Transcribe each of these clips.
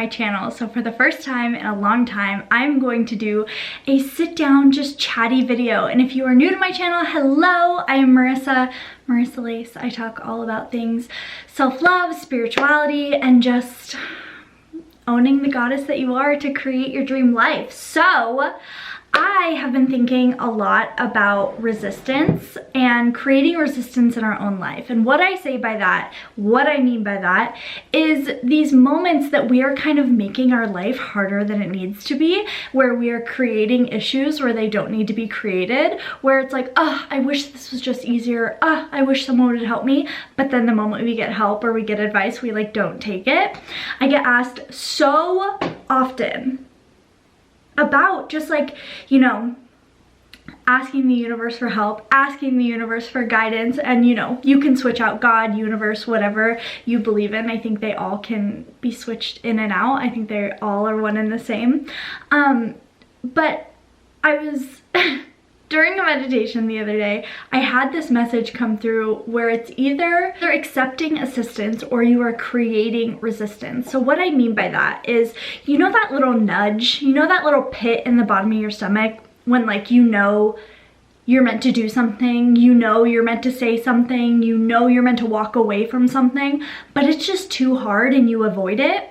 my channel. So for the first time in a long time, I'm going to do a sit down, just chatty video. And if you are new to my channel, hello, I am MarissaLace. I talk all about things self-love, spirituality, and just owning the goddess that you are to create your dream life. So I have been thinking a lot about resistance and creating resistance in our own life. And what I say by that, what I mean by that, is these moments that we are kind of making our life harder than it needs to be, where we are creating issues where they don't need to be created, where it's like, oh, I wish this was just easier. Oh, I wish someone would help me. But then the moment we get help or we get advice, we like don't take it. I get asked so often about just like, you know, asking the universe for help, asking the universe for guidance, and you know, you can switch out God, universe, whatever you believe in. I think they all can be switched in and out. I think they all are one and the same. But I was during a meditation the other day, I had this message come through where it's either you're accepting assistance or you are creating resistance. So what I mean by that is, you know that little nudge, you know that little pit in the bottom of your stomach when like you know you're meant to do something, you know you're meant to say something, you know you're meant to walk away from something, but it's just too hard and you avoid it?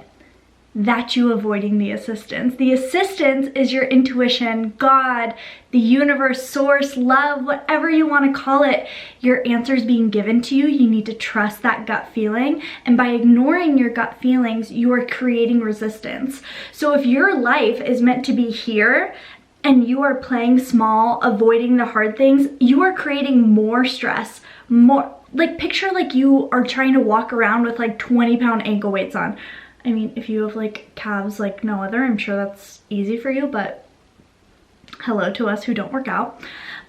That's you avoiding the assistance. The assistance is your intuition, God, the universe, source, love, whatever you want to call it. Your answers being given to you. You need to trust that gut feeling. And by ignoring your gut feelings, you are creating resistance. So if your life is meant to be here and you are playing small, avoiding the hard things, you are creating more stress, more, like picture like you are trying to walk around with like 20-pound ankle weights on. I mean, if you have like calves like no other, I'm sure that's easy for you, but hello to us who don't work out.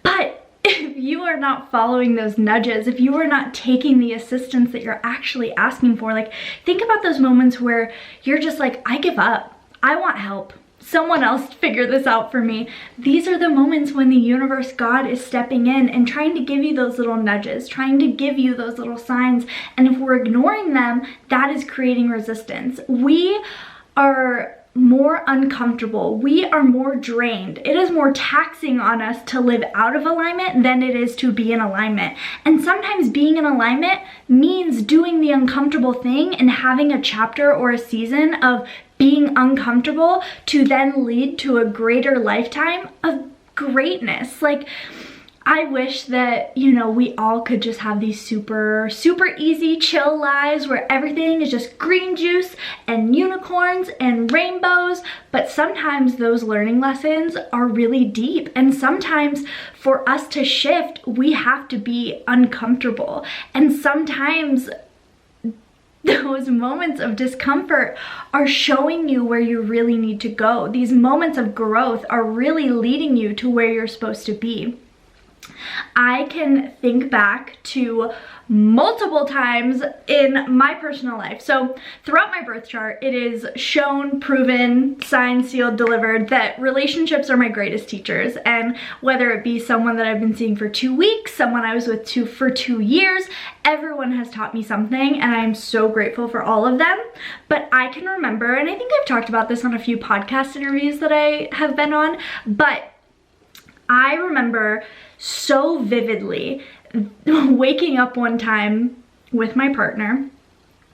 But if you are not following those nudges, if you are not taking the assistance that you're actually asking for, like think about those moments where you're just like, I give up, I want help. Someone else figure this out for me. These are the moments when the universe, God, is stepping in and trying to give you those little nudges, trying to give you those little signs. And if we're ignoring them, that is creating resistance. We are more uncomfortable. We are more drained. It is more taxing on us to live out of alignment than it is to be in alignment. And sometimes being in alignment means doing the uncomfortable thing and having a chapter or a season of being uncomfortable to then lead to a greater lifetime of greatness. Like, I wish that, you know, we all could just have these super easy, chill lives where everything is just green juice and unicorns and rainbows. But sometimes those learning lessons are really deep. And sometimes for us to shift, we have to be uncomfortable. And sometimes those moments of discomfort are showing you where you really need to go. These moments of growth are really leading you to where you're supposed to be. I can think back to multiple times in my personal life. So throughout my birth chart, it is shown, proven, signed, sealed, delivered that relationships are my greatest teachers. And whether it be someone that I've been seeing for 2 weeks, someone I was with for 2 years, everyone has taught me something, and I'm so grateful for all of them. But I can remember, and I think I've talked about this on a few podcast interviews that I have been on, but I remember so vividly waking up one time with my partner.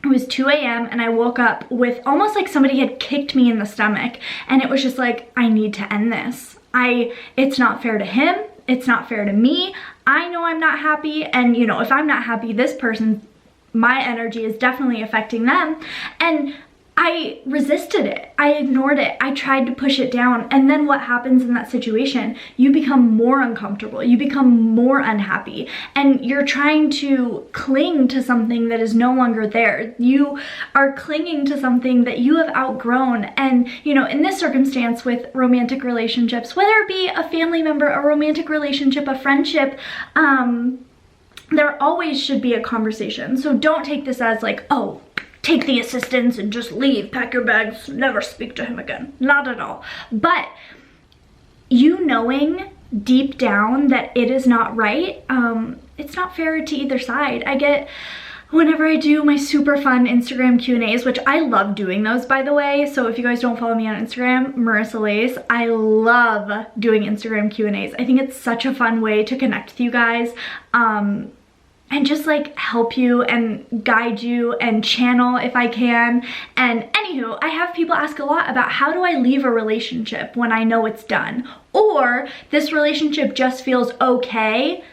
It was 2 a.m. and I woke up with almost like somebody had kicked me in the stomach, and it was just like, I need to end this. It's not fair to him. It's not fair to me. I know I'm not happy, and you know, if I'm not happy, this person, my energy is definitely affecting them. And I resisted it. I ignored it. I tried to push it down. And then what happens in that situation? You become more uncomfortable. You become more unhappy. And you're trying to cling to something that is no longer there. You are clinging to something that you have outgrown. And, you know, in this circumstance with romantic relationships, whether it be a family member, a romantic relationship, a friendship, there always should be a conversation. So don't take this as like, oh, take the assistance and just leave, pack your bags, never speak to him again. Not at all. But you knowing deep down that it is not right, it's not fair to either side. I get whenever I do my super fun Instagram Q&As, which I love doing those, by the way. So if you guys don't follow me on Instagram, MarissaLace, I love doing Instagram Q&As. I think it's such a fun way to connect with you guys. And just like help you and guide you and channel if I can. And anywho, I have people ask a lot about how do I leave a relationship when I know it's done? Or this relationship just feels okay.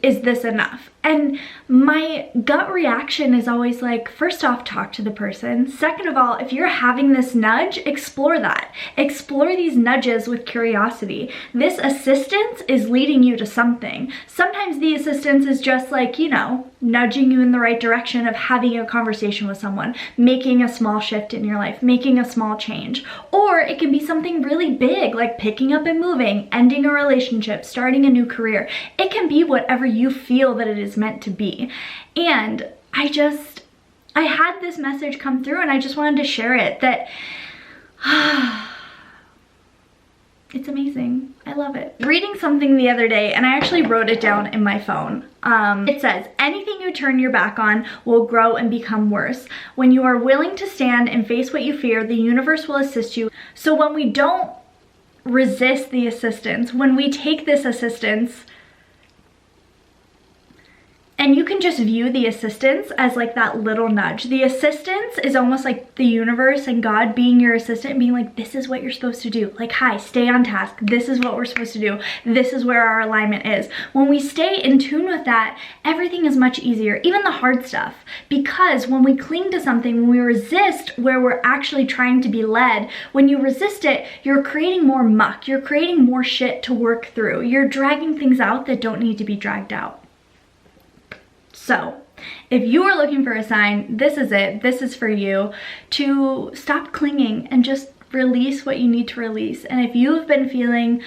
Is this enough? And my gut reaction is always like, first off, talk to the person. Second of all, if you're having this nudge, explore that. Explore these nudges with curiosity. This assistance is leading you to something. Sometimes the assistance is just like, you know, nudging you in the right direction of having a conversation with someone, making a small shift in your life, making a small change. Or it can be something really big, like picking up and moving, ending a relationship, starting a new career. It can be whatever you feel that it is meant to be. And I had this message come through and I just wanted to share it, that it's amazing. I love it. Reading something the other day, and I actually wrote it down in my phone. It says, anything you turn your back on will grow and become worse. When you are willing to stand and face what you fear, the universe will assist you. So when we don't resist the assistance, when we take this assistance, and you can just view the assistance as like that little nudge. The assistance is almost like the universe and God being your assistant and being like, this is what you're supposed to do. Like, hi, stay on task. This is what we're supposed to do. This is where our alignment is. When we stay in tune with that, everything is much easier, even the hard stuff. Because when we cling to something, when we resist where we're actually trying to be led, when you resist it, you're creating more muck. You're creating more shit to work through. You're dragging things out that don't need to be dragged out. So if you are looking for a sign, this is it. This is for you to stop clinging and just release what you need to release. And if you have been feeling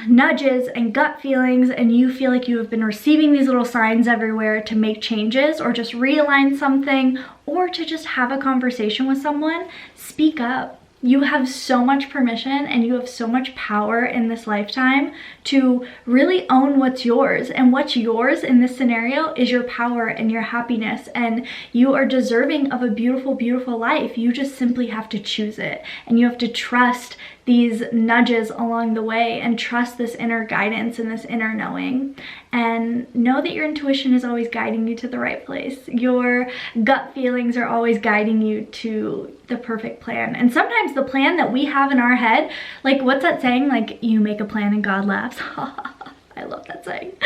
nudges and gut feelings and you feel like you have been receiving these little signs everywhere to make changes or just realign something or to just have a conversation with someone, speak up. You have so much permission and you have so much power in this lifetime to really own what's yours. And what's yours in this scenario is your power and your happiness. And you are deserving of a beautiful, beautiful life. You just simply have to choose it. And you have to trust these nudges along the way and trust this inner guidance and this inner knowing. And know that your intuition is always guiding you to the right place. Your gut feelings are always guiding you to the perfect plan. And sometimes the plan that we have in our head, like what's that saying? Like, you make a plan and God laughs. I love that saying.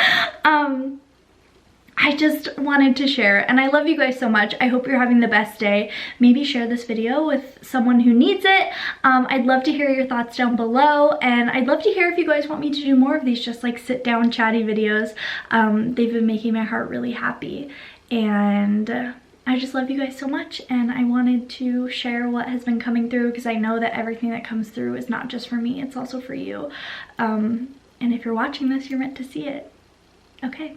I just wanted to share, and I love you guys so much. I hope you're having the best day. Maybe share this video with someone who needs it. I'd love to hear your thoughts down below, and I'd love to hear if you guys want me to do more of these just like sit down chatty videos. They've been making my heart really happy, and I just love you guys so much, and I wanted to share what has been coming through because I know that everything that comes through is not just for me, it's also for you. And if you're watching this, you're meant to see it. Okay.